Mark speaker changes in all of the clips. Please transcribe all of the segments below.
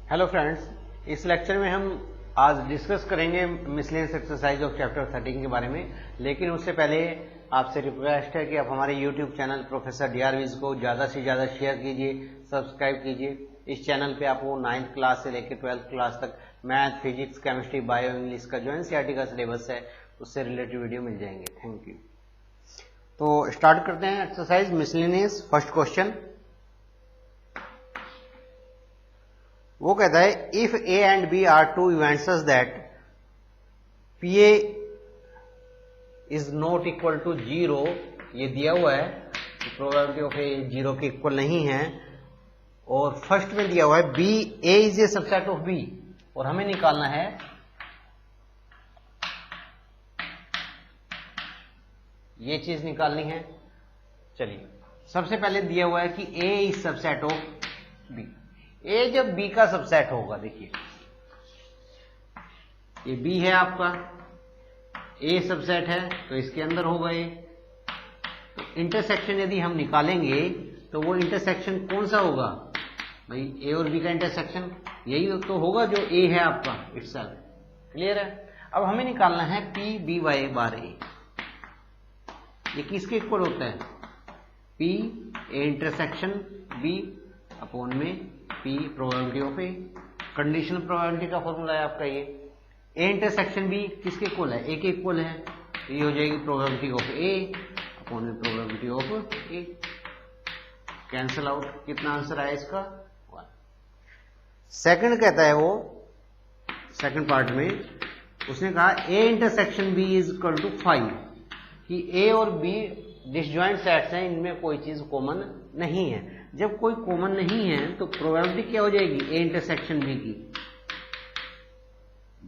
Speaker 1: Hello friends, इस lecture में हम आज डिस्कस करेंगे मिसलेनियस एक्सरसाइज ऑफ चैप्टर 13 के बारे में। लेकिन उससे पहले आपसे रिक्वेस्ट है कि आप हमारे YouTube channel professor DR Vij को ज़्यादा से ज़्यादा शेयर कीजिए, सब्सक्राइब कीजिए। इस चैनल पे आपको 9th क्लास से लेकर 12th क्लास तक math, physics, chemistry, bio, English का जो एनसीईआरटी का सिलेबस है उससे रिलेटेड वीडियो मिल जाएंगे। Thank you. तो स्टार्ट करते हैं एक्सरसाइज मिसलेनियस। फर्स्ट क्वेश्चन वो कहता है if A and B are two events that P A is not equal to 0, ये दिया हुआ है, प्रोबेबिलिटी ऑफ ए 0 के इक्वल नहीं है। और फर्स्ट में दिया हुआ है B A is a subset of B, और हमें निकालना है ये चीज निकालनी है। चलिए, सबसे पहले दिया हुआ है कि ए इज सबसेट ऑफ बी। ए जब बी का सबसेट होगा, देखिए ये बी है आपका, ए सबसेट है तो इसके अंदर होगा ए। तो इंटरसेक्शन यदि हम निकालेंगे तो वो इंटरसेक्शन कौन सा होगा भाई? ए और बी का इंटरसेक्शन यही तो होगा जो ए है आपका इटसेल्फ। क्लियर है? अब हमें निकालना है P B by bar A. ये किसके इक्वल होता है? P A intersection B upon में P probability of A. Conditional probability का फॉर्मूला है आपका ये। ए इंटरसेक्शन बी किसके इक्वल है? ए के इक्वल है, तो ये हो जाएगी प्रोबेबिलिटी ऑफ ए अपॉन में probability of A. Cancel out. कितना आंसर आया इसका? 1। सेकंड कहता है वो, सेकंड पार्ट में उसने कहा A intersection B is equal to 5, कि ए और बी डिसजॉइंट सेट्स हैं, इनमें कोई चीज कॉमन नहीं है। जब कोई कॉमन नहीं है तो प्रोबेबिलिटी क्या हो जाएगी? ए इंटरसेक्शन बी की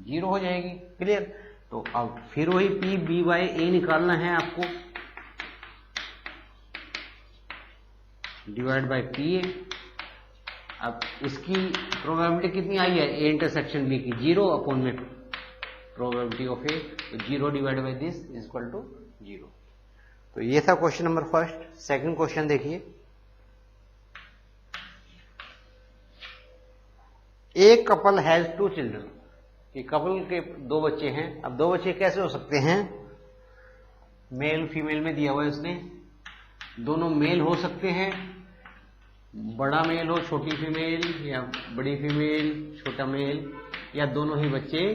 Speaker 1: 0 हो जाएगी। क्लियर? तो अब फिर वही पी बी वाई ए निकालना है आपको, डिवाइड बाय पी ए। अब इसकी प्रोबेबिलिटी कितनी आई है? ए इंटरसेक्शन बी की 0 अपॉन में प्रोबेबिलिटी ऑफ ए, तो 0 divide by this is equal to 0। तो ये था question number first. Second question देखिए, ए कपल हैज 2 चिल्ड्रन, कि कपल के 2 बच्चे हैं। अब 2 बच्चे कैसे हो सकते हैं? मेल फीमेल में दिया हुआ है उसने, दोनों मेल हो सकते हैं, बड़ा मेल हो छोटी फीमेल, या बड़ी फीमेल छोटा मेल, या दोनों ही बच्चे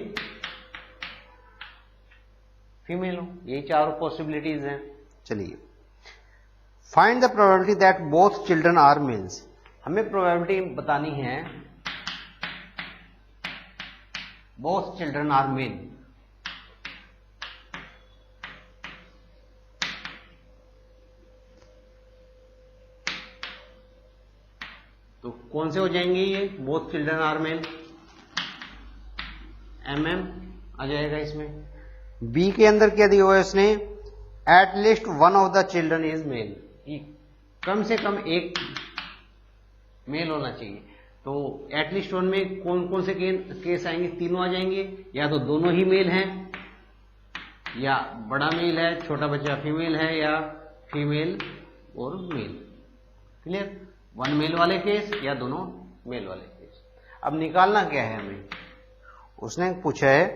Speaker 1: फीमेल हो। यही 4 पॉसिबिलिटीज हैं। चलिए, find the probability that both children are males. हमें प्रोबेबिलिटी बतानी है बोथ चिल्ड्रन आर मेल। तो कौन से हो जाएंगे ये both children are male? MM आ जाएगा इसमें। बी के अंदर क्या दिया हुआ है उसने? At least one of the children is male, कम से कम एक मेल होना चाहिए। तो एटलीस्ट 1 में कौन कौन से केस आएंगे? तीनों आ जाएंगे, या तो दोनों ही मेल हैं, या बड़ा मेल है, छोटा बच्चा फीमेल है, या फीमेल और मेल। क्लियर? 1 मेल वाले केस या दोनों मेल वाले केस। अब निकालना क्या है हमें? उसने पूछा है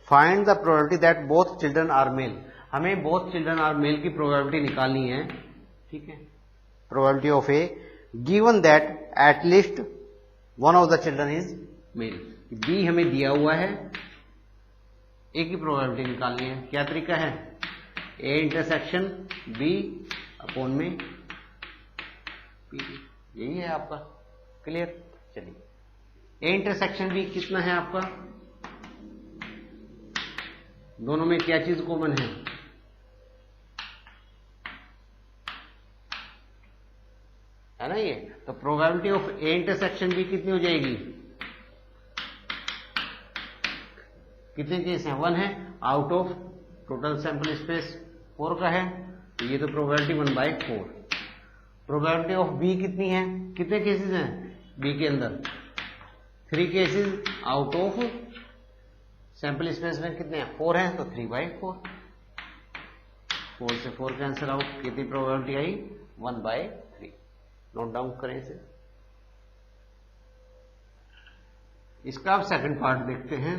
Speaker 1: find the probability that both children are male. हमें बोथ चिल्ड्रन आर मेल की प्रोबेबिलिटी निकालनी है। ठीक है? Probability of A given that at least one of the children is male. B हमें दिया हुआ है, ए की प्रोबेबिलिटी निकालनी है। क्या तरीका है? ए इंटरसेक्शन बी अपॉन में पी, यही है आपका। क्लियर? चलिए, ए इंटरसेक्शन बी कितना है आपका? दोनों में क्या चीज कॉमन है? है ना ये। तो probability of A intersection B कितनी हो जाएगी? कितने केस हैं? 1 है। Out of total sample space 4 का है, तो ये तो प्रोबेबिलिटी 1/4। प्रोबेबिलिटी ऑफ बी कितनी है? कितने केसेस हैं बी के अंदर? 3 cases out of sample space में कितने हैं? 4 हैं, तो 3/4। 4 से 4 कैंसिल आउट। कितनी प्रोबेबिलिटी आई? 1/3। नोट डाउन करें इसे। इसका अब सेकंड पार्ट देखते हैं।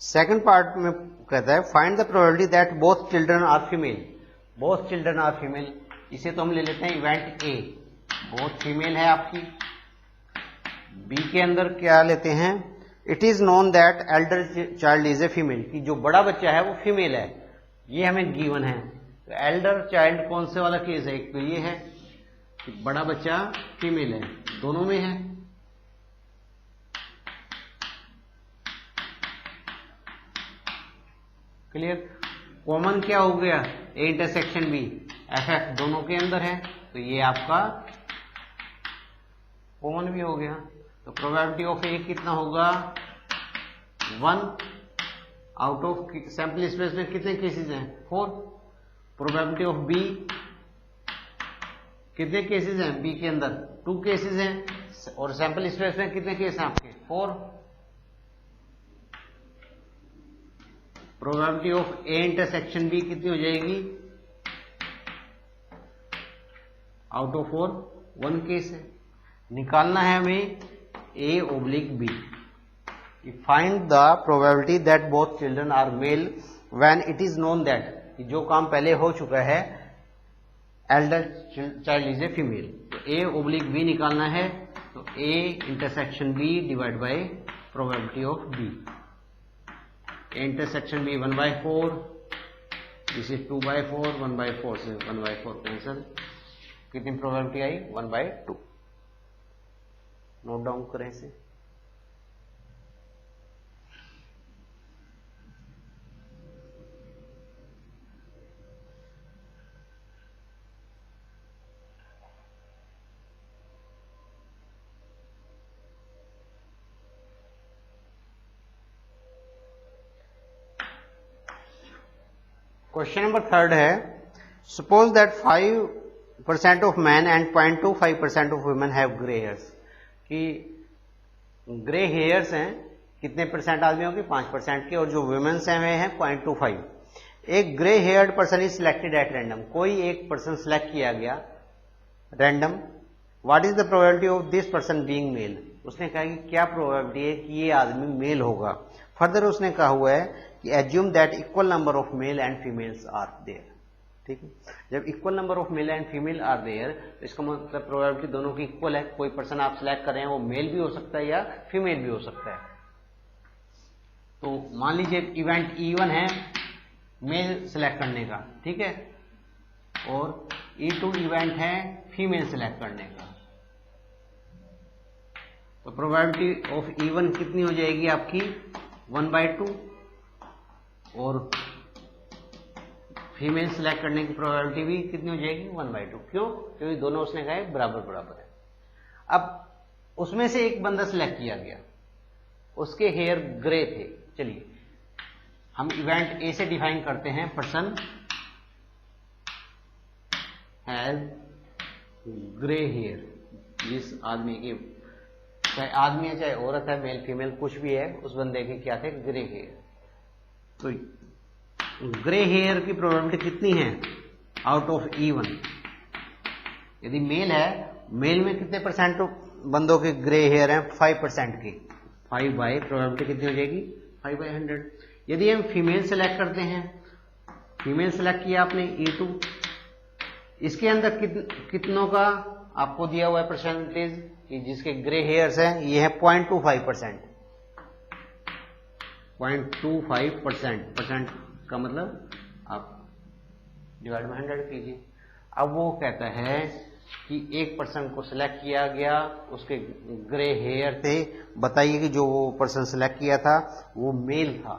Speaker 1: सेकंड पार्ट में कहता है find the probability that both children are female. Both children are female, इसे तो हम ले लेते हैं इवेंट ए, बोथ फीमेल है आपकी। बी के अंदर क्या लेते हैं, it is known that Elder child is a female, कि जो बड़ा बच्चा है वो फीमेल है, ये हमें गिवन है। तो एल्डर चाइल्ड कौन से वाला केस है, एक तो ये है कि बड़ा बच्चा फीमेल है, दोनों में है। क्लियर। कॉमन क्या हो गया, A intersection B, F F दोनों के अंदर है, तो ये आपका कॉमन भी हो गया। तो प्रोबेबिलिटी ऑफ ए कितना होगा 1 आउट ऑफ सैंपल स्पेस में कितने केसेस हैं 4। प्रोबेबिलिटी ऑफ बी कितने केसेस हैं बी के अंदर 2 केसेस हैं, और सैंपल स्पेस में कितने केस हैं आपके 4। Probability of A intersection B कितनी हो जाएगी, आउट ऑफ 4 1 केस है। निकालना है हमें A oblique B. Find the probability that both children are male when it is known that, जो काम पहले हो चुका है elder child is a female. तो ए ओब्लिक बी निकालना है, तो A intersection B divide by probability of B. Intersection B 1/4, this is 2/4, 1/4 से 1/4 कैंसल, कितनी प्रोबेबिलिटी आई 1/2। नोट डाउन करें इसे। क्वेश्चन नंबर 3 है, suppose that 5% of man and 0.25% of women have grey hairs, कि grey hairs हैं कितने परसेंट आदमियों के 5% के, और जो वुमेन्स हैं वे हैं 0.25। एक grey haired person is selected at random, कोई एक पर्सन सिलेक्ट किया गया random, what is the probability of this person being male. उसने कहा कि क्या प्रोबेबिलिटी है कि ये आदमी मेल होगा। फर्दर उसने कहा हुआ है कि assume that equal number of male and females are there. ठीक है, जब equal number of male and female are there, तो इसका मतलब प्रोबेबिलिटी दोनों की इक्वल है। कोई पर्सन आप सिलेक्ट कर रहे हैं वो मेल भी हो सकता है या फीमेल भी हो सकता है। तो मान लीजिए इवेंट E1 है मेल सिलेक्ट करने का, ठीक है, और E2 इवेंट है फीमेल सिलेक्ट करने का। तो प्रोबेबिलिटी ऑफ E1 कितनी हो जाएगी आपकी 1/2, और फीमेल सिलेक्ट करने की प्रोबेबिलिटी भी कितनी हो जाएगी 1/2। क्यों? क्योंकि दोनों उसने कहा बराबर बराबर है। अब उसमें से एक बंदा सिलेक्ट किया गया, उसके हेयर ग्रे थे। चलिए हम इवेंट ए से डिफाइन करते हैं, पर्सन हैज ग्रे हेयर, जिस आदमी के, चाहे आदमी है चाहे औरत है, मेल फीमेल कुछ भी है, उस बंदे के क्या थे ग्रे हेयर। तो ग्रे हेयर की प्रोबेबिलिटी कितनी है आउट ऑफ E1। यदि मेल है, मेल में कितने परसेंट बंदों के ग्रे हेयर हैं 5% के, 5 बाई प्रोबेबिलिटी कितनी हो जाएगी 5/100। यदि हम फीमेल सेलेक्ट करते हैं, फीमेल सेलेक्ट किया आपने E2, इसके अंदर कितनों का आपको दिया हुआ है परसेंटेज कि जिसके ग्रे हेयर्स हैं, ये है 0.25%। 0.25% का मतलब आप डिवाइड बाय 100 कीजिए। अब वो कहता है कि एक पर्सन को सिलेक्ट किया गया, उसके ग्रे हेयर थे, बताइए कि जो वो पर्सन सिलेक्ट किया था वो मेल था।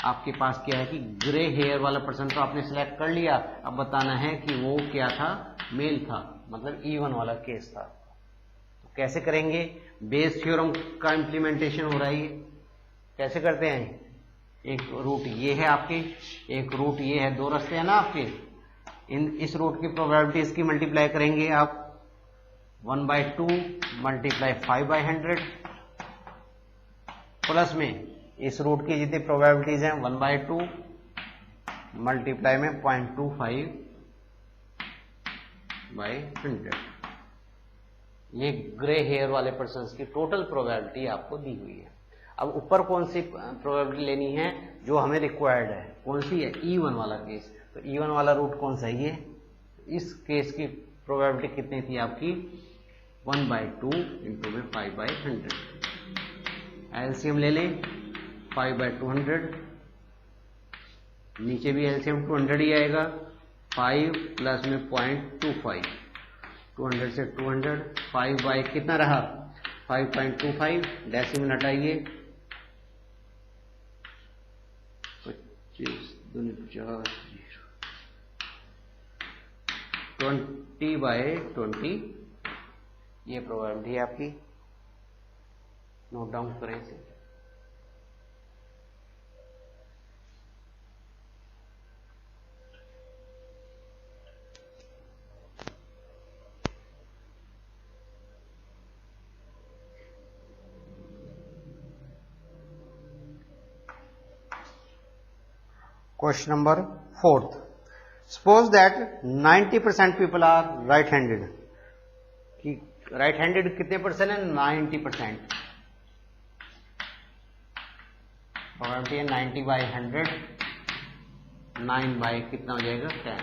Speaker 1: आपके पास क्या है कि ग्रे हेयर वाला पर्सन तो आपने सिलेक्ट कर लिया, अब बताना है कि वो क्या था, मेल था, मतलब E1 वाला केस था। तो कैसे करेंगे, बेस थ्योरम का इम्प्लीमेंटेशन हो रहा है। कैसे करते हैं, एक रूट ये है आपके, एक रूट ये है, 2 रास्ते हैं ना आपके। इस रूट की प्रोबेबिलिटीज की मल्टीप्लाई करेंगे आप 1/2 मल्टीप्लाई 5/100, प्लस में इस रूट की जितनी प्रोबेबिलिटीज हैं 1/2 मल्टीप्लाई में 0.25 बाई 100। ये ग्रे हेयर वाले पर्सन की टोटल प्रोबेबिलिटी आपको दी हुई है। अब ऊपर कौन सी प्रोबेबिलिटी लेनी है जो हमें रिक्वायर्ड है, कौन सी है, E1 वाला केस। तो E1 वाला रूट कौन सा है, ये इस केस की प्रोबेबिलिटी कितनी थी आपकी 1/2 इंटू में 5/100। एलसीएम ले लें 5/200, नीचे भी एलसीएम 200 ही आएगा। 5 प्लस में 0.25, 200 से 200, 5 बाई कितना रहा 5.25, डेसिमल हटाइए 25 दूनी 50, 20/20। ये प्रोबेबिलिटी है आपकी, नोट डाउन करें इसे। Question number 4th. Suppose that 90% people are right-handed. कि right-handed कितने परसेंट है, 90%। प्रोबेबिलिटी है 90/100, 9 बाई कितना हो जाएगा 10।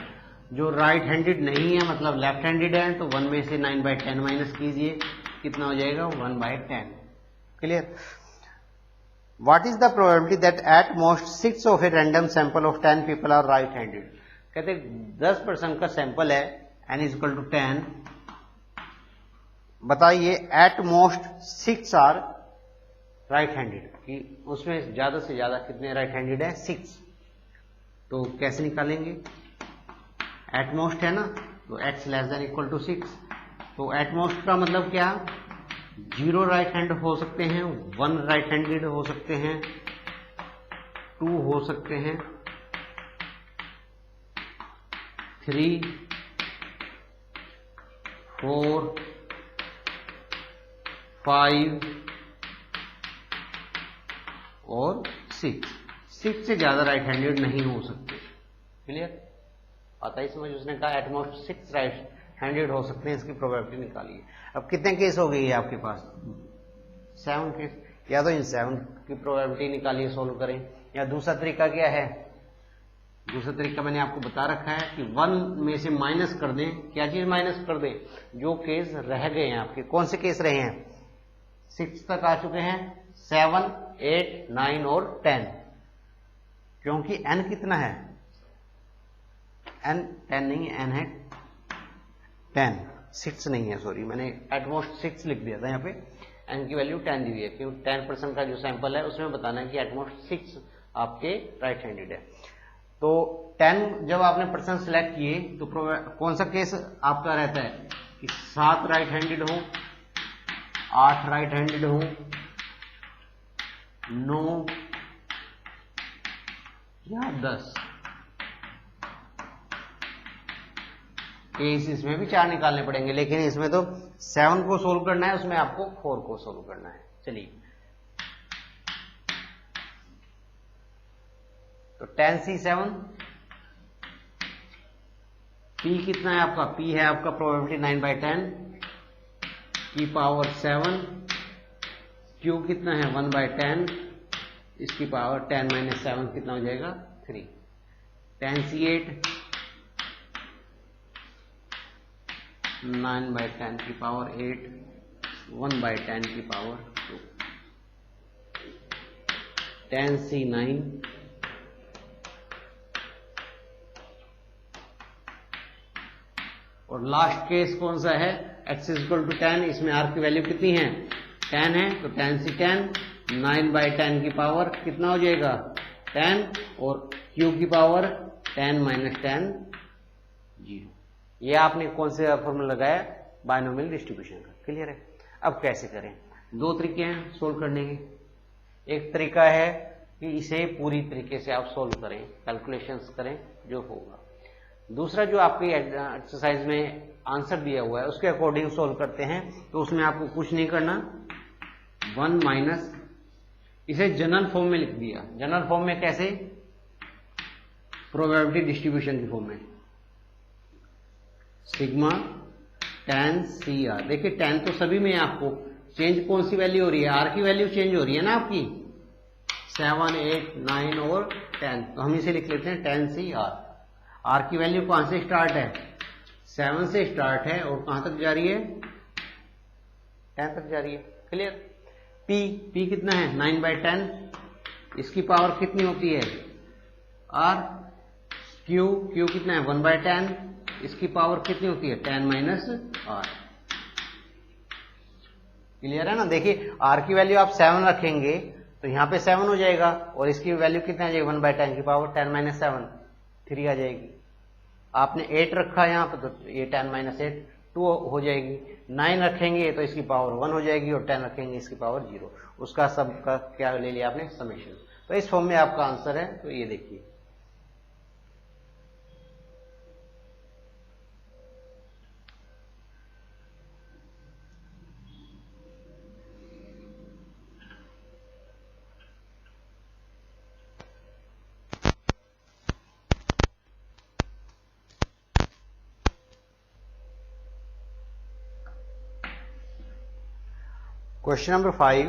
Speaker 1: जो राइट-हैंडेड नहीं है मतलब लेफ्ट-हैंडेड है तो 1 में से 9/10 माइनस कीजिए, कितना हो जाएगा 1/10। Clear. What is the probability that at most 6 of a random sample of 10 people are right-handed? कहते 10% का सैंपल है, n is equal to 10। बताइए at most 6 are right-handed, कि उसमें ज्यादा से ज्यादा कितने right-handed है 6। तो कैसे निकालेंगे, at most है ना, तो x less than equal to 6। तो at most का मतलब क्या, 0 राइट हैंड हो सकते हैं, 1 राइट हैंडेड हो सकते हैं, 2 हो सकते हैं, 3, 4, 5 और 6। 6 से ज्यादा राइट हैंडेड नहीं हो सकते। क्लियर, आता ही समझ। उसने कहा एटमोस्ट 6 राइट हैंडेड हो सकते हैं, इसकी प्रोबेबिलिटी निकालिए। अब कितने केस हो गई है आपके पास, 7 केस। या तो इन 7 की प्रोबेबिलिटी निकालिए, सोल्व करें। या दूसरा तरीका क्या है, दूसरा तरीका मैंने आपको बता रखा है कि 1 में से माइनस कर दें। क्या चीज माइनस कर दें, जो केस रह गए हैं आपके। कौन से केस रहे हैं, 6 तक आ चुके हैं, 7, 8, 9 और 10। क्योंकि n कितना है, n 10 नहीं, n है 10, 6 नहीं है, सॉरी मैंने एटमोस्ट 6 लिख दिया था यहाँ पे। n की वैल्यू 10 दी हुई है, क्योंकि 10% का जो सैंपल है उसमें बताना है कि एटमोस्ट 6 आपके राइट हैंडेड है। तो 10 जब आपने पर्सन सेलेक्ट किए तो कौन सा केस आपका रहता है कि 7 राइट हैंडेड हो, 8 राइट हैंडेड हो, 9 या 10 केस। इसमें भी 4 निकालने पड़ेंगे, लेकिन इसमें तो 7 को सोल्व करना है, उसमें आपको 4 को सोल्व करना है। चलिए, तो 10C7, P कितना है आपका, P है आपका प्रोबेबिलिटी 9/10 की पावर 7। Q कितना है 1/10, इसकी पावर 10 - 7 कितना हो जाएगा 3। 10C8, 9/10 की पावर 8, 1/10 की पावर 2। 10C9, और लास्ट केस कौन सा है, x = 10। इसमें r की वैल्यू कितनी है, 10 है, तो 10C10, 9/10 की पावर कितना हो जाएगा 10, और q की पावर 10 - 10 0। ये आपने कौन से फॉर्मूला लगाया, बायनोमियल डिस्ट्रीब्यूशन का। क्लियर है। अब कैसे करें, 2 तरीके हैं सोल्व करने के। एक तरीका है कि इसे पूरी तरीके से आप सोल्व करें, कैलकुलेशंस करें जो होगा। दूसरा जो आपकी एक्सरसाइज में आंसर दिया हुआ है उसके अकॉर्डिंग सोल्व करते हैं। तो उसमें आपको कुछ नहीं करना, 1 माइनस, इसे जनरल फॉर्म में लिख दिया। जनरल फॉर्म में कैसे, प्रोबेबिलिटी डिस्ट्रीब्यूशन की फॉर्म में, सिग्मा tan CR। देखिए tan तो सभी में है, आपको चेंज कौन सी वैल्यू हो रही है, R की वैल्यू चेंज हो रही है ना आपकी, 7, 8, 9 और 10, तो हम इसे लिख लेते हैं tan CR। R की वैल्यू कहां से स्टार्ट है, 7 से स्टार्ट है और कहां तक जा रही है, 10 तक जा रही है। क्लियर। P कितना है, 9/10, इसकी पावर कितनी होती है, R। Q कितना है, 1/10, इसकी पावर कितनी होती है, 10 - R। क्लियर है ना। देखिए R की वैल्यू आप 7 रखेंगे तो यहाँ पे 7 हो जाएगा, और इसकी वैल्यू कितना आ जाएगी, 1/10 की पावर 10 - 7, 3 आ जाएगी। आपने 8 रखा यहाँ पे तो ये 10 - 8 2 हो जाएगी। 9 रखेंगे तो इसकी पावर 1 हो जाएगी, और 10 रखेंगे इसकी पावर 0। उसका सब का क्या ले लिया आपने, समेशन। तो इस फॉर्म में आपका आंसर है। तो ये देखिए question number 5,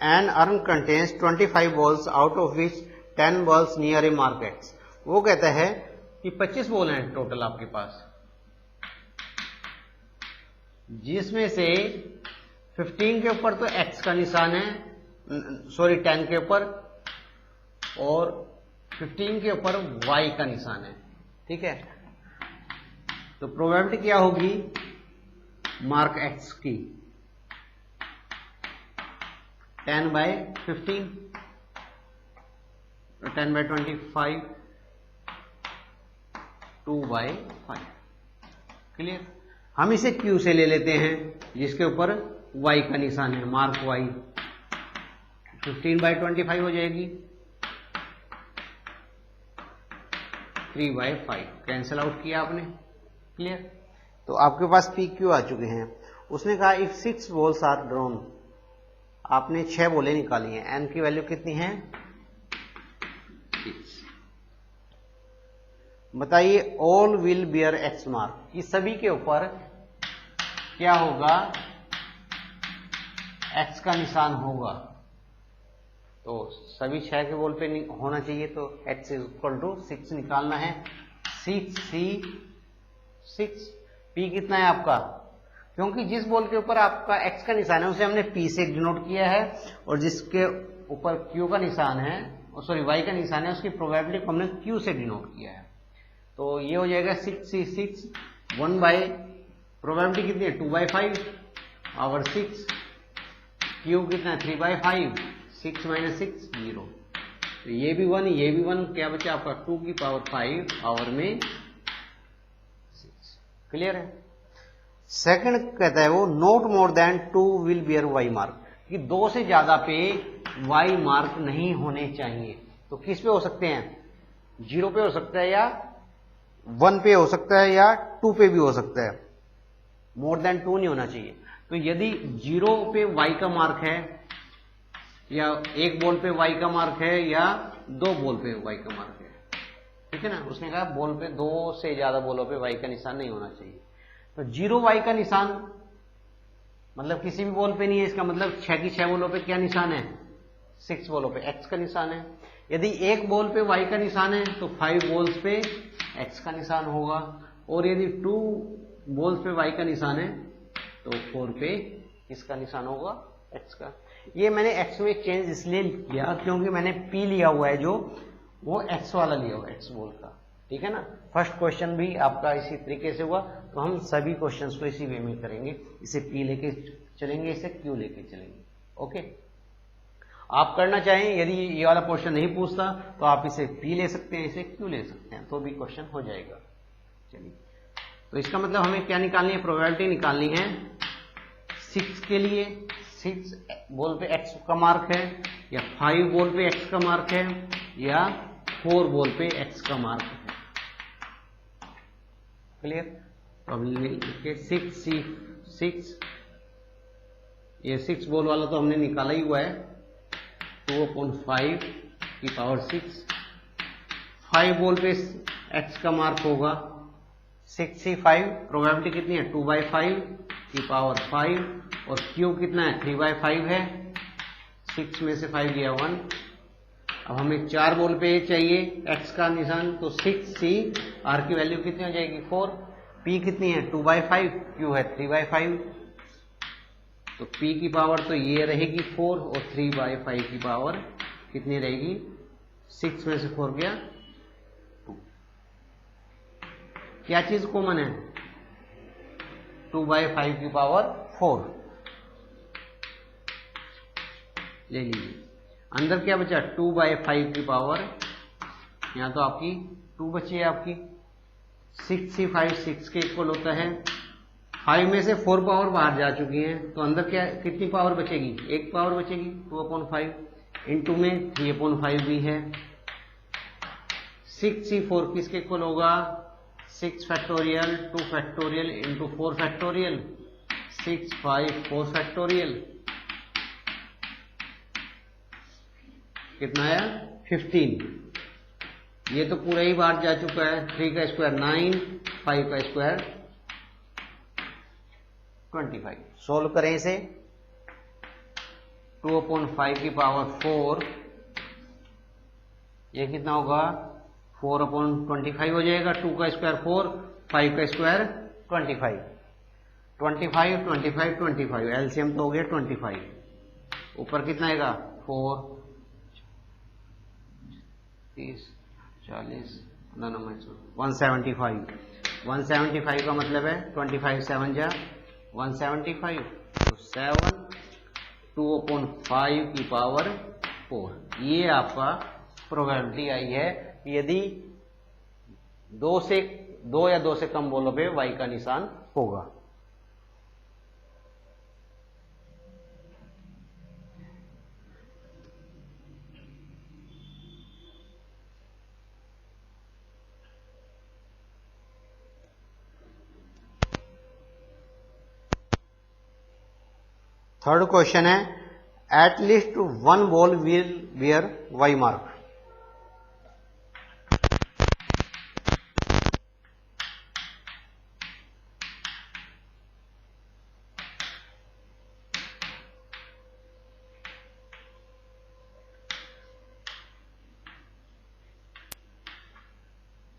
Speaker 1: an urn contains 25 balls out of which 10 balls near a mark X. वो कहता है कि 25 बॉल हैं टोटल आपके पास, जिसमें से 15 के ऊपर तो एक्स का निशान है, सॉरी 10 के ऊपर, और 15 के ऊपर वाई का निशान है। ठीक है, तो प्रोबेबिलिटी क्या होगी मार्क एक्स की, 10/15, 10/25, 2/5। क्लियर। हम इसे Q से ले लेते हैं, जिसके ऊपर Y का निशान है, मार्क Y। 15/25 हो जाएगी, 3/5 कैंसिल आउट किया आपने। क्लियर। तो आपके पास PQ आ चुके हैं। उसने कहा इफ 6 बॉल्स आर ड्रॉन, आपने 6 बॉलें निकाली हैं, एन की वैल्यू कितनी है, 6। बताइए all will beer x mark, कि सभी के ऊपर क्या होगा, एक्स का निशान होगा। तो सभी 6 के बॉल पे होना चाहिए, तो x = 6 निकालना है। 6C 6, P कितना है आपका, क्योंकि जिस बॉल के ऊपर आपका x का निशान है उसे हमने P से डिनोट किया है, और जिसके ऊपर Q का निशान है, सॉरी Y का निशान है, उसकी प्रोबेबिलिटी को हमने Q से डिनोट किया है। तो ये हो जाएगा 6C6, 1 बाई प्रोबेबिलिटी कितनी है, 2/5 पावर 6, Q कितना है, 3/5, 6 - 6 0। तो ये भी 1, ये भी 1, क्या बचा आपका 2 की पावर 5 पावर में 6। क्लियर है। सेकंड कहता है वो not more than 2 will bear Y mark, कि 2 से ज्यादा पे वाई मार्क नहीं होने चाहिए। तो किस पे हो सकते हैं, 0 पे हो सकता है, या 1 पे हो सकता है, या 2 पे भी हो सकता है, मोर देन 2 नहीं होना चाहिए। तो यदि 0 पे वाई का मार्क है, या 1 बॉल पे वाई का मार्क है, या 2 बॉल पे वाई का मार्क है, ठीक है ना। उसने कहा बॉल पे 2 से ज्यादा बॉलों पे वाई का निशान नहीं होना चाहिए। तो 0 वाई का निशान मतलब किसी भी बॉल पे नहीं है, इसका मतलब 6 की 6 बॉलों पे क्या निशान है, 6 बॉलों पे एक्स का निशान है। यदि 1 बॉल पे वाई का निशान है तो 5 बॉल्स पे एक्स का निशान होगा, और यदि 2 बॉल्स पे वाई का निशान है तो 4 पे किसका निशान होगा, एक्स का। ये मैंने एक्स में चेंज इसलिए किया क्योंकि मैंने पी लिया हुआ है, जो वो एक्स वाला लिया हुआ है, एक्स बॉल का। ठीक है ना। फर्स्ट क्वेश्चन भी आपका इसी तरीके से हुआ, तो हम सभी क्वेश्चंस को इसी वे में करेंगे। इसे पी लेके चलेंगे, इसे क्यू लेके चलेंगे। ओके, आप करना चाहें, यदि ये वाला क्वेश्चन नहीं पूछता तो आप इसे पी ले सकते हैं, इसे क्यू ले सकते हैं, तो भी क्वेश्चन हो जाएगा। चलिए, तो इसका मतलब हमें क्या निकालनी है, प्रोबेबिलिटी निकालनी है 6 के लिए। 6 बॉल पे एक्स का मार्क है, या 5 बॉल पे एक्स का मार्क है, या 4 बॉल पे एक्स का मार्क है। क्लियर। तो अब लिखिए 6 ये 6 बॉल वाला तो हमने निकाला ही हुआ है, 2/5 की पावर 6, 5 बॉल पे x का मार्क होगा 6c5, प्रोबेबिलिटी कितनी है 2/5 की पावर 5, और q कितना है 3/5 है, 6 में से 5 गया 1। अब हमें 4 बॉल पे चाहिए x का निशान, तो 6c, r की वैल्यू कितनी हो जाएगी 4, p कितनी है 2/5, q है 3/5, तो p की पावर तो ये रहेगी 4 और 3/5 की पावर कितनी रहेगी 6 में से 4 गया 2। क्या चीज कॉमन है 2/5 की पावर 4 ले लीजिए। अंदर क्या बचा 2/5 की पावर, यहां तो आपकी 2 बची है आपकी, 6c5 6 के इक्वल होता है, 5 में से 4 पावर बाहर जा चुकी है, तो अंदर क्या कितनी पावर बचेगी, एक पावर बचेगी 2/5, इंटू में 3/5 भी है। 6c4 किसके इक्वल होगा 6 factorial 2 factorial into 4 factorial 6 5 4 factorial, कितना आया 15। ये तो पूरा ही बाहर जा चुका है, 3 का स्क्वायर 9, 5 का स्क्वायर 25। सोल्व करें इसे, 2/5 की पावर 4, ये कितना होगा 4/25 हो जाएगा, 2 का स्क्वायर 4, 5 का स्क्वायर 25, 25 25 25, एलसीएम तो हो गया 25, ऊपर कितना आएगा 4 30 40 175, 175 का मतलब है 25 7 जा 175, तो 7 2/5 की पावर 4। ये आपका प्रोबेबिलिटी आई है यदि 2 या 2 से कम बॉलों पे y का निशान होगा। थर्ड क्वेश्चन है at least 1 ball will wear y mark.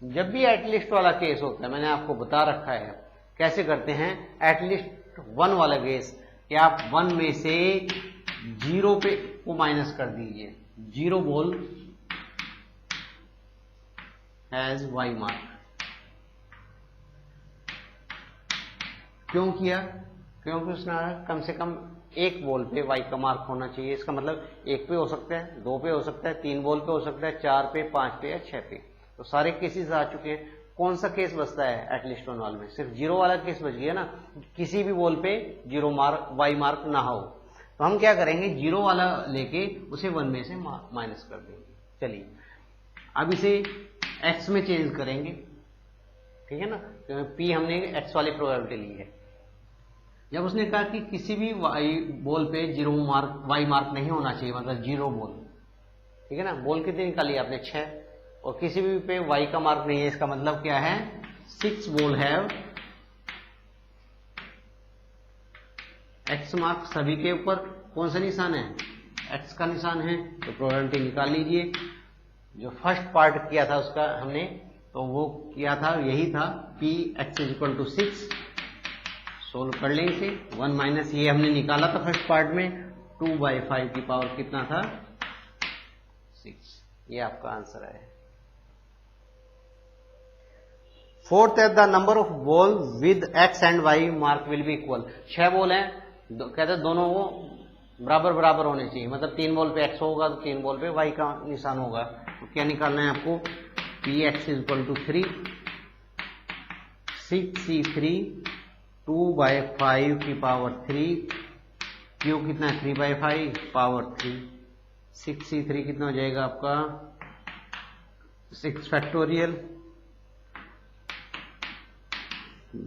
Speaker 1: जब भी एटलीस्ट वाला केस होता है, मैंने आपको बता रखा है कैसे करते हैं एटलीस्ट 1 वाला केस, कि आप 1 में से 0 पे को माइनस कर दीजिए, 0 बॉल हैज y मार्क। क्यों किया, क्योंकि उसने कम से कम एक बॉल पे y का मार्क होना चाहिए। इसका मतलब 1 पे हो सकता है, 2 पे हो सकता है, 3 बॉल पे हो सकता है, 4 पे 5 पे या 6 पे, तो सारे केसेस आ चुके हैं। कौन सा केस बचता है एटलीस्ट 1 वाले में, सिर्फ 0 वाला केस बच गया ना, किसी भी बॉल पे 0 मार्क y मार्क ना हो, तो हम क्या करेंगे 0 वाला लेके उसे 1 में से माइनस कर देंगे। चलिए अब इसे x में चेंज करेंगे, ठीक है ना, क्योंकि p हमने x वाली प्रोबेबिलिटी ली है। जब उसने कहा कि किसी भी बॉल पे 0 मार्क y मार्क नहीं होना चाहिए, मतलब 0 बॉल, ठीक है ना, बॉल कितनी निकाली आपने 6, और किसी भी पे y का मार्क नहीं है, इसका मतलब क्या है 6 बॉल हैव x मार्क। सभी के ऊपर कौन सा निशान है x का निशान है, तो प्रोबेबिलिटी निकाल लीजिए। जो फर्स्ट पार्ट किया था उसका हमने, तो वो किया था यही था p x = 6। सोल्व कर लें इसे, 1 माइनस ये हमने निकाला था फर्स्ट पार्ट में, 2/5 की पावर कितना था 6। ये आपका आंसर है। फोर्थ है the number of ball with x and y mark will be equal. 6 ball हैं, कहते हैं दोनों वो बराबर बराबर होने चाहिए, मतलब 3 बॉल पे x होगा तो 3 बॉल पे y का निशान होगा। तो क्या निकालना है आपको, px = 3, 6c3 2/5 की पावर 3, q कितना है 3/5 पावर 3, 6c3 कितना हो जाएगा आपका 6 फैक्टोरियल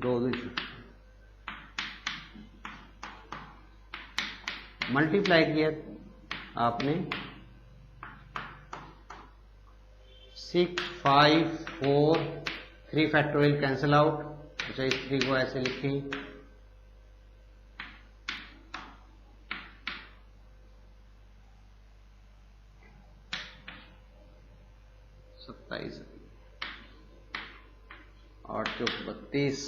Speaker 1: 2 मल्टीप्लाई किया आपने 6 5 4 3 फैक्टोरियल कैंसिल आउट। अच्छा, इस 3 को ऐसे लिखें, सत्ताईस 8 चौक 32,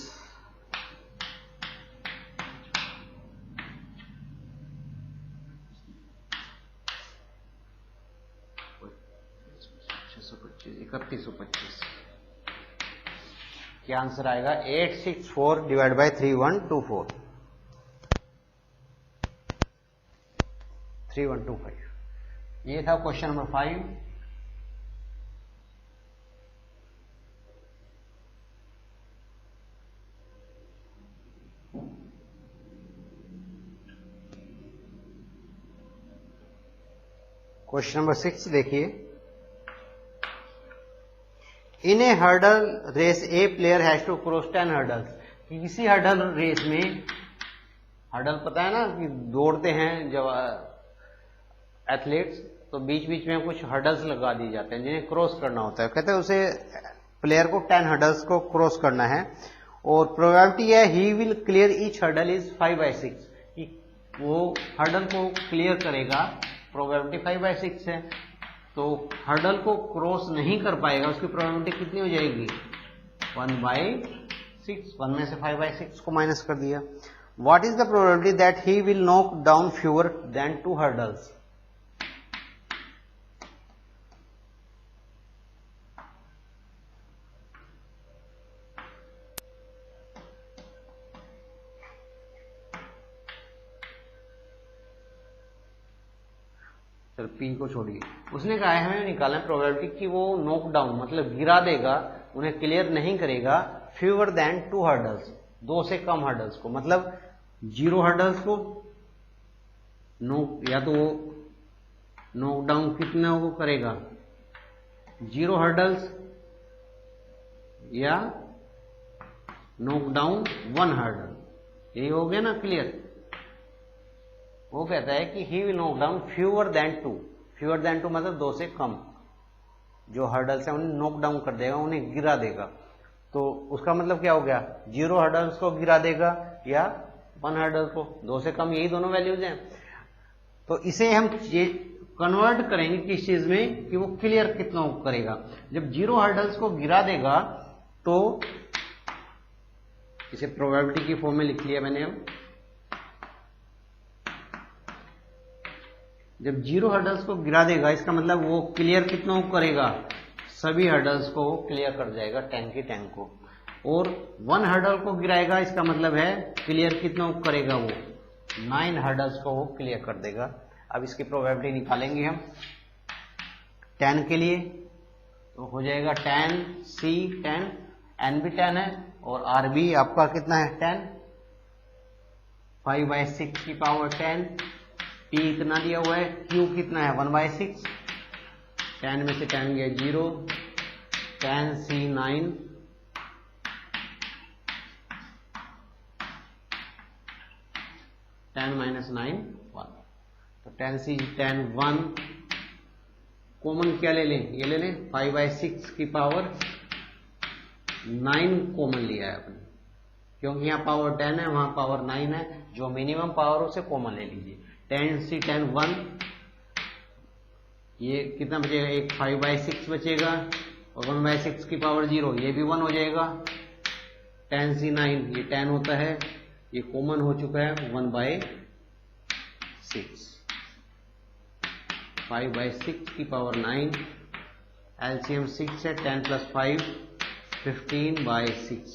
Speaker 1: इकतीस 25। क्या आंसर आएगा? 864 डिवाइड बाई 3124, 3125। ये था क्वेश्चन नंबर 5। क्वेश्चन नंबर 6 देखिए। In a hurdle race a player has to cross 10 hurdles. किसी हर्डल रेस में, हर्डल पता है ना कि दौड़ते हैं जब एथलीट्स, तो बीच बीच में कुछ हर्डल्स लगा दिए जाते हैं जिन्हें क्रॉस करना होता है। कहते हैं उसे प्लेयर को 10 हर्डल्स को क्रॉस करना है और प्रोबेबिलिटी है he will clear each hurdle is 5/6, कि वो हर्डल को क्लियर करेगा, प्रोबेबिलिटी 5/6 है। तो हर्डल को क्रॉस नहीं कर पाएगा, उसकी प्रोबेबिलिटी कितनी हो जाएगी? 1/6। 1 में से 5/6 को माइनस कर दिया। What is the probability that he will knock down fewer than 2 hurdles? P को छोड़िए, उसने कहा है हमें निकालना है प्रोबेबिलिटी कि वो नॉक डाउन मतलब गिरा देगा, उन्हें क्लियर नहीं करेगा, फ्यूअर देन 2 हर्डल्स, 2 से कम हर्डल्स को, मतलब 0 हर्डल्स को नॉक, या तो वो नॉक डाउन कितना वो करेगा? 0 हर्डल्स या नॉक डाउन 1 हर्डल। यही हो गया ना क्लियर? वो कहता है कि he will knock down fewer than 2। Fewer than 2 मतलब 2 से कम जो हर्डल्स हैं उन्हें नॉक डाउन कर देगा, उन्हें गिरा देगा। तो उसका मतलब क्या हो गया? 0 हर्डल्स को गिरा देगा या 1 हर्डल को, 2 से कम, यही दोनों वैल्यूज हैं। तो इसे हम कन्वर्ट करेंगे किस चीज में कि वो क्लियर कितना करेगा। जब 0 हर्डल्स को गिरा देगा तो इसे प्रोबेबिलिटी की फॉर्म में लिख लिया मैंने। अब जब 0 हर्डल्स को गिरा देगा इसका मतलब वो क्लियर कितना करेगा? सभी हर्डल्स को क्लियर कर जाएगा, 10 की 10 को। और 1 हर्डल को गिराएगा इसका मतलब है क्लियर कितना करेगा? वो 9 हर्डल्स को वो क्लियर कर देगा। अब इसकी प्रोबेबिलिटी निकालेंगे हम 10 के लिए, तो हो जाएगा 10 C 10, N भी 10 है और R भी आपका कितना है? 10। 5/6 की पावर 10, P इतना दिया हुआ है, Q कितना है? 1/6, 10 में से 10 गया 0, 10 C 9, 10 माइनस 9 1, तो 10 C 10 1, कॉमन क्या ले लें? ये ले लें 5/6 की पावर 9 कॉमन लिया है आपने, क्योंकि यहाँ पावर 10 है वहां पावर 9 है, जो मिनिमम पावर उसे कॉमन ले लीजिए। 10 C 10 1, ये कितना बचेगा? एक 5/6 बचेगा और 1/6 की पावर 0, ये भी 1 हो जाएगा। 10 C 9, ये 10 होता है, ये कॉमन हो चुका है 1/6। 5/6 की पावर 9, एलसीएम 6 है, 10 + 5 15/6।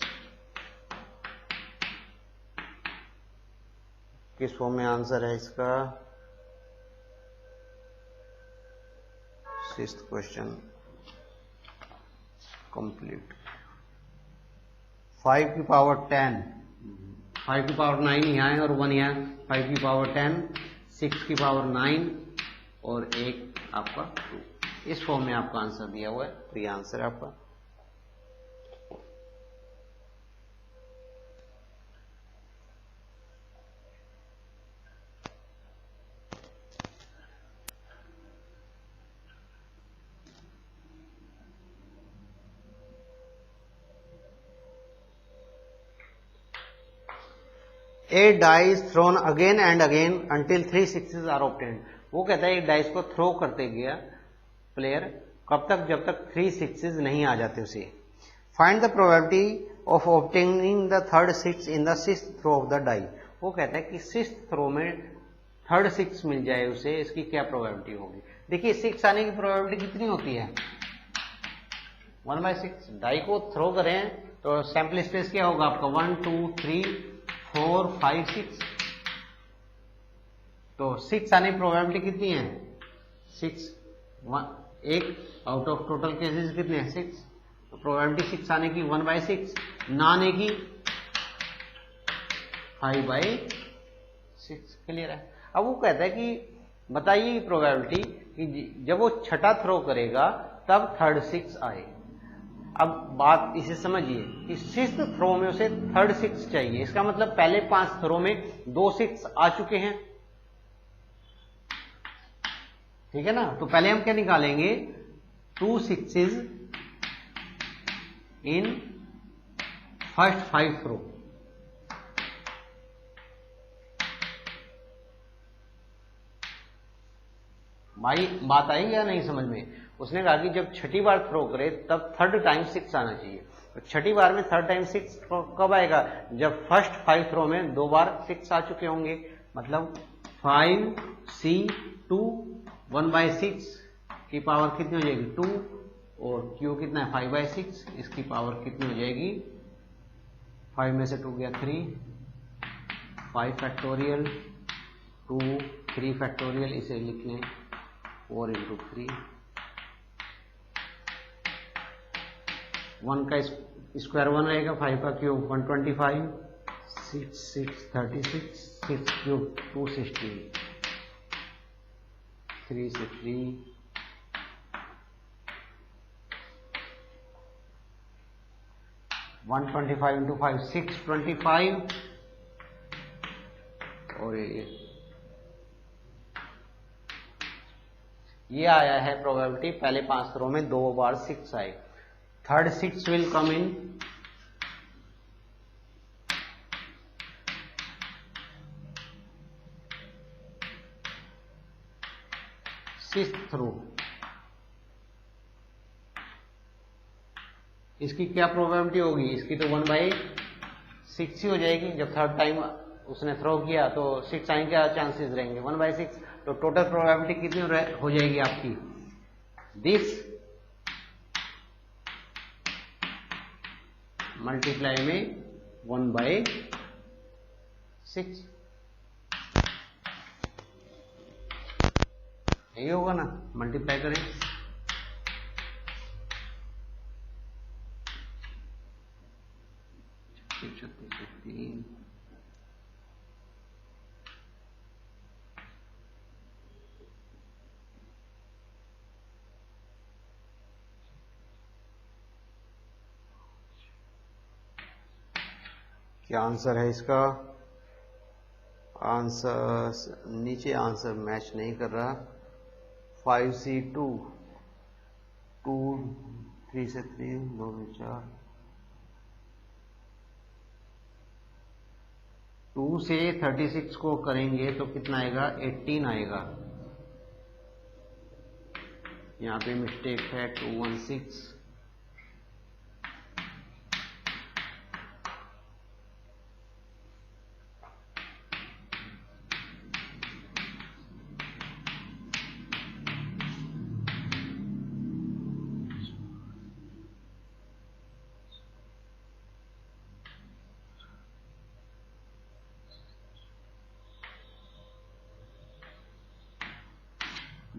Speaker 1: किस फॉर्म में आंसर है इसका? 6th question complete. 5 की पावर 10, 5 की पावर 9 यहाँ है और 1 यहाँ, 5 की पावर 10, 6 की पावर 9 और एक आपका 2। इस फॉर्म में आपका आंसर दिया हुआ है, तो ये आंसर है आपका। A dice thrown again and again until 3 6s are obtained. वो कहता है एक डाइस को थ्रो करते गया प्लेयर कब तक, जब तक 3 6s नहीं आ जाते उसे। Find the probability of obtaining the third 6 in the 6th throw of the die. वो कहता है कि 6th थ्रो में थर्ड 6 मिल जाए उसे, इसकी क्या प्रोबेबिलिटी होगी। देखिए 6 आने की प्रोबेबिलिटी कितनी होती है, 1/6। डाई को थ्रो करें तो सैंपल स्पेस क्या होगा आपका 1 2 3 4 5 6। तो 6 आने की प्रोबेबिलिटी कितनी है 6, एक आउट ऑफ टोटल केसेस कितने हैं 6। तो प्रोबेबिलिटी 6 आने की 1/6, ना आने की 5/6। क्लियर है। अब वो कहता है कि बताइए प्रोबेबिलिटी कि जब वो छठा थ्रो करेगा तब थर्ड 6 आए। अब बात इसे समझिए कि 6th थ्रो में उसे थर्ड 6 चाहिए, इसका मतलब पहले 5 थ्रो में 2 6 आ चुके हैं, ठीक है ना। तो पहले हम क्या निकालेंगे 2 6s इन फर्स्ट 5 थ्रो। भाई बात आई या नहीं समझ में। उसने कहा कि जब छठी बार थ्रो करे तब थर्ड टाइम 6 आना चाहिए। तो छठी बार में थर्ड टाइम 6 कब आएगा, जब फर्स्ट 5 थ्रो में 2 बार 6 आ चुके होंगे। मतलब 5C2 1/6 की पावर कितनी हो जाएगी 2, और Q कितना है 5/6, इसकी पावर कितनी हो जाएगी 5 में से 2 गया 3, 5 फैक्टोरियल 2 3 फैक्टोरियल, इसे लिख लें 4 × 3। 1 का स्क्वायर 1 रहेगा, 5 का क्यूब 125, 6 6 36, 6 क्यूब 260, 3 से 3 125 × 5 625, और ये आया है प्रोबेबिलिटी पहले 5 थ्रो में 2 बार 6 आए। Third 6 will come in sixth throw. इसकी क्या प्रोबेबिलिटी होगी, इसकी तो 1/6 ही हो जाएगी। जब थर्ड टाइम उसने थ्रो किया तो 6 आने के चांसेस रहेंगे 1/6। तो टोटल प्रोबेबिलिटी कितनी हो जाएगी आपकी, दिस मल्टीप्लाई में 1/6, यही होगा ना। मल्टीप्लाई करें क्या आंसर है इसका। आंसर नीचे आंसर मैच नहीं कर रहा। 5C2 2 3 से 3 2 में 4 2 से 36 को करेंगे तो कितना आएगा 18 आएगा। यहाँ पे मिस्टेक है 216।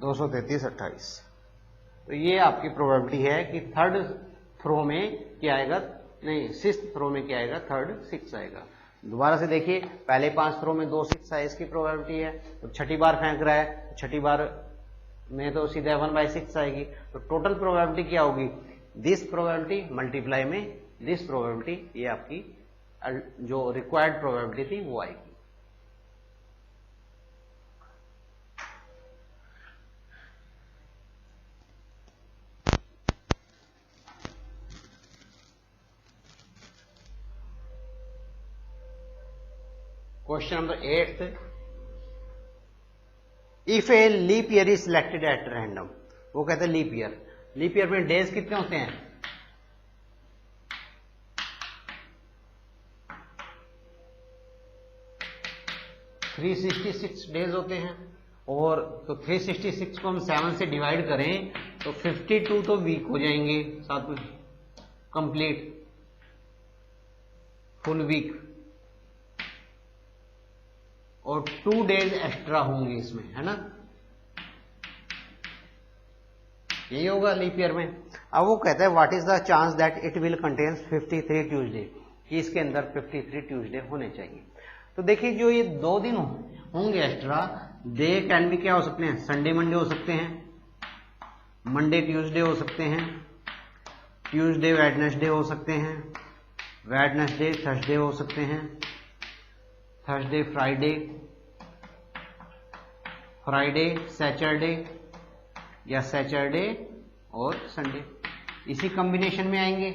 Speaker 1: दो 233 तो ये आपकी प्रोबेबिलिटी है कि थर्ड थ्रो में क्या आएगा, नहीं सिक्स्थ थ्रो में क्या आएगा, थर्ड 6 आएगा। दोबारा से देखिए पहले 5 थ्रो में 2 6 आए, इसकी प्रोबेबिलिटी है। तो छठी बार फेंक रहा है, छठी बार में तो सीधा 1/6 आएगी। तो टोटल प्रोबेबिलिटी क्या होगी, दिस प्रोबेबिलिटी मल्टीप्लाई में दिस प्रोबेबिलिटी, ये आपकी जो रिक्वायर्ड प्रोबेबिलिटी थी वो आएगी। Question number 8, if a leap year is selected at random, वो कहते हैं लीप ईयर में डेज कितने होते हैं? 366 डेज होते हैं, और तो 366 को हम 7 से डिवाइड करें तो 52 तो वीक हो जाएंगे, साथ में कंप्लीट फुल वीक, और 2 डेज एक्स्ट्रा होंगे इसमें, है ना? यही होगा लीप ईयर में। अब वो कहता है what is the chance that it will contain 53 Tuesday, कि इसके अंदर 53 ट्यूसडे होने चाहिए। तो देखिए जो ये 2 दिन होंगे एक्स्ट्रा, दे कैन भी क्या हो सकते हैं? संडे मंडे हो सकते हैं, मंडे ट्यूसडे हो सकते हैं, ट्यूसडे वेडनेसडे हो सकते हैं, वेडनेसडे थर्सडे हो सकते हैं, थर्सडे फ्राइडे, फ्राइडे सैटरडे, या सैटरडे और संडे। इसी कॉम्बिनेशन में आएंगे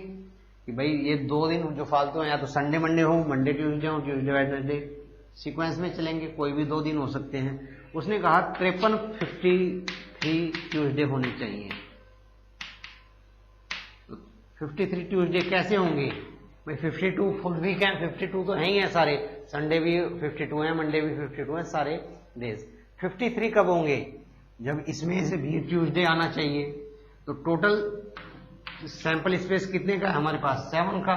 Speaker 1: कि भाई ये 2 दिन जो फालतू हैं, या तो संडे मंडे हो, मंडे ट्यूसडे हो, ट्यूसडे वेडनेसडे, सीक्वेंस में चलेंगे, कोई भी 2 दिन हो सकते हैं। उसने कहा 53 ट्यूसडे होने चाहिए। तो 53 ट्यूसडे कैसे होंगे भाई? 52 फुल वीक है, 52 तो है ही है सारे, संडे भी 52 है, मंडे भी 52 है, सारे डेज। 53 कब होंगे? जब इसमें से भी ट्यूसडे आना चाहिए। तो टोटल सैंपल स्पेस कितने का है हमारे पास? 7 का।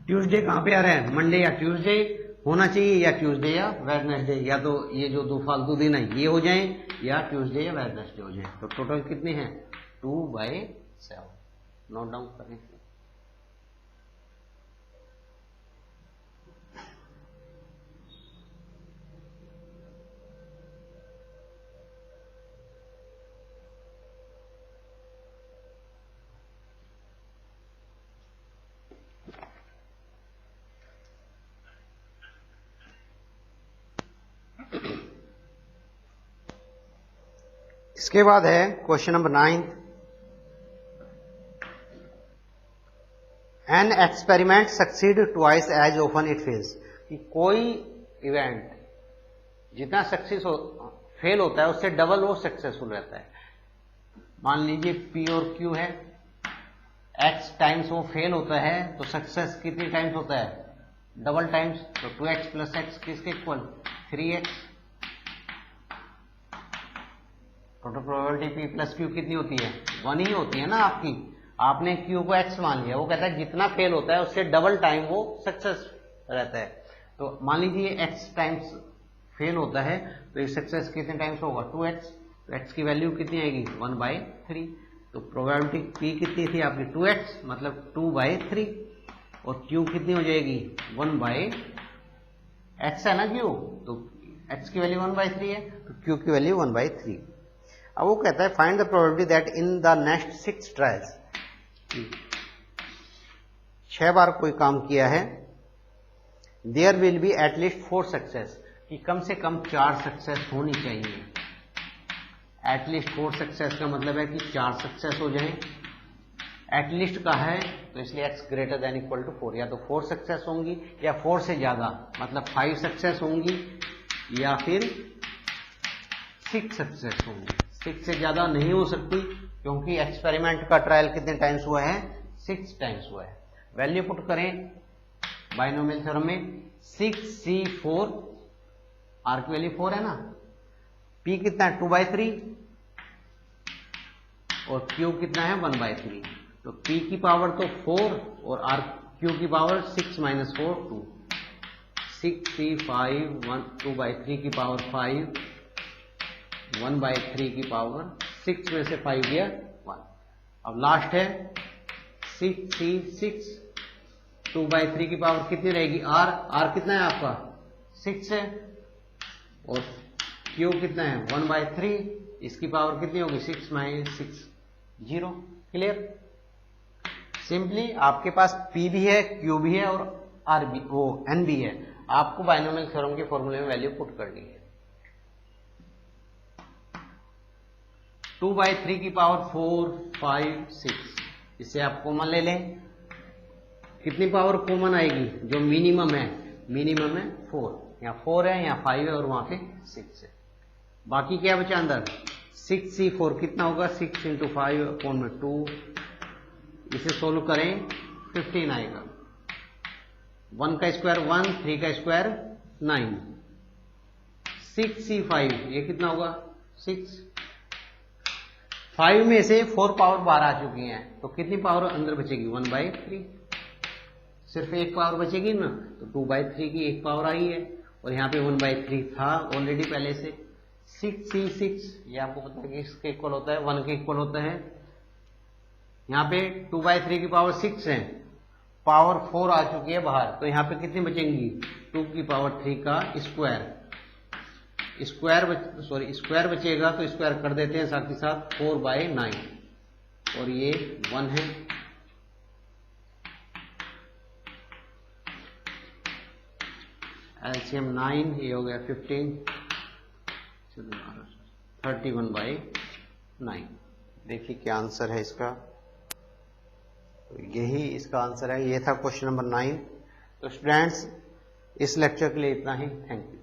Speaker 1: ट्यूसडे कहां पे आ रहे हैं? मंडे या ट्यूसडे होना चाहिए, या ट्यूसडे या वेडनेसडे, या तो ये जो 2 फालतू दिन है ये हो जाएं, या ट्यूसडे या वेडनेसडे हो जाए। तो टोटल कितने हैं? 2/7। नोट डाउन करें। इसके बाद है question number 9, an experiment succeed twice as often it fails, कि कोई इवेंट जितना फेल होता है उससे डबल वो सक्सेसफुल रहता है। मान लीजिए P और Q है, X टाइम्स वो फेल होता है तो सक्सेस कितनी टाइम्स होता है? Double times. तो 2x + x किसके equal? 3x। Total probability P + Q कितनी होती है? 1 ही होती है ना आपकी। आपने Q को x मान लिया, वो कहता है जितना फेल होता है उससे डबल टाइम वो सक्सेस रहता है। तो मान लीजिए x टाइम्स फेल होता है तो ये सक्सेस कितने टाइम्स होगा? 2x। तो x की वैल्यू कितनी आएगी? 1/3। तो प्रोबेबिलिटी P कितनी थी आपकी? 2x, मतलब 2/3, और Q कितनी हो जाएगी? 1/x है ना Q, तो x की वैल्यू 1/3 है, तो Q की वैल्यू 1/3। अब वो कहता है find the probability that in the next 6 trials, 6 बार कोई काम किया है, there will be at least 4 success, कि कम से कम 4 सक्सेस होनी चाहिए। एटलीस्ट 4 सक्सेस का मतलब है कि 4 सक्सेस हो जाए। एटलीस्ट का है तो इसलिए x > 4, या तो 4 सक्सेस होंगी या 4 से ज्यादा, मतलब 5 सक्सेस होंगी या फिर 6 सक्सेस होंगी। 6 से ज्यादा नहीं हो सकती क्योंकि एक्सपेरिमेंट का ट्रायल कितने टाइम्स हुआ है? 6 टाइम्स हुआ है। वैल्यू पुट करें बाइनोमियल थ्योरम में, 6c4, r की वैल्यू 4 है ना, p कितना है? 2/3, और q कितना है? 1/3। तो p की पावर तो 4 और q की पावर 6 - 4 2, 6c5 2/3 की पावर 5, 1/3 की पावर 6 में से 5 गया 1। अब लास्ट है 6c6, 2/3 की पावर कितनी रहेगी? r कितना है आपका? 6 है, और q कितना है? 1/3, इसकी पावर कितनी होगी? 6 - 6 0। क्लियर? सिंपली आपके पास p भी है, q भी है और r भी, n भी है। आपको बाइनोमियल थ्योरम के फॉर्मूले में वैल्यू पुट करनी है। 2/3 की पावर 4 5 6, इससे आप कॉमन ले लें। कितनी पावर कॉमन आएगी? जो मिनिमम है मिनिमम है 4, यहाँ 4 है, यहाँ 5 है और वहां पे 6 है। बाकी क्या बचा अंदर 6c4 कितना होगा 6 इंटू 5 अपॉन में 2, इसे सोल्व करें 15 आएगा। 1 का स्क्वायर 1, 3 का स्क्वायर 9, 6c5 ये कितना होगा 6। 5 में से 4 पावर बाहर आ चुकी हैं तो कितनी पावर अंदर बचेगी 1/3, सिर्फ एक पावर बचेगी ना, तो 2/3 की एक पावर आई है और यहाँ पे 1/3 था ऑलरेडी पहले से। 6c6 ये आपको पता है कि इसके इक्वल होता है 1 के इक्वल होता है। यहाँ पे 2/3 की पावर 6 है, पावर 4 आ चुकी है बाहर, तो यहाँ पे कितनी बचेंगी 2 की पावर 3 का स्क्वायर बचेगा, तो स्क्वायर कर देते हैं साथ ही साथ 4/9 और ये 1 है। एलसीएम 9, ये हो गया 15, 31/9। देखिए क्या आंसर है इसका, तो यही इसका आंसर है। ये था क्वेश्चन नंबर 9। तो स्टूडेंट्स इस लेक्चर के लिए इतना ही, थैंक यू।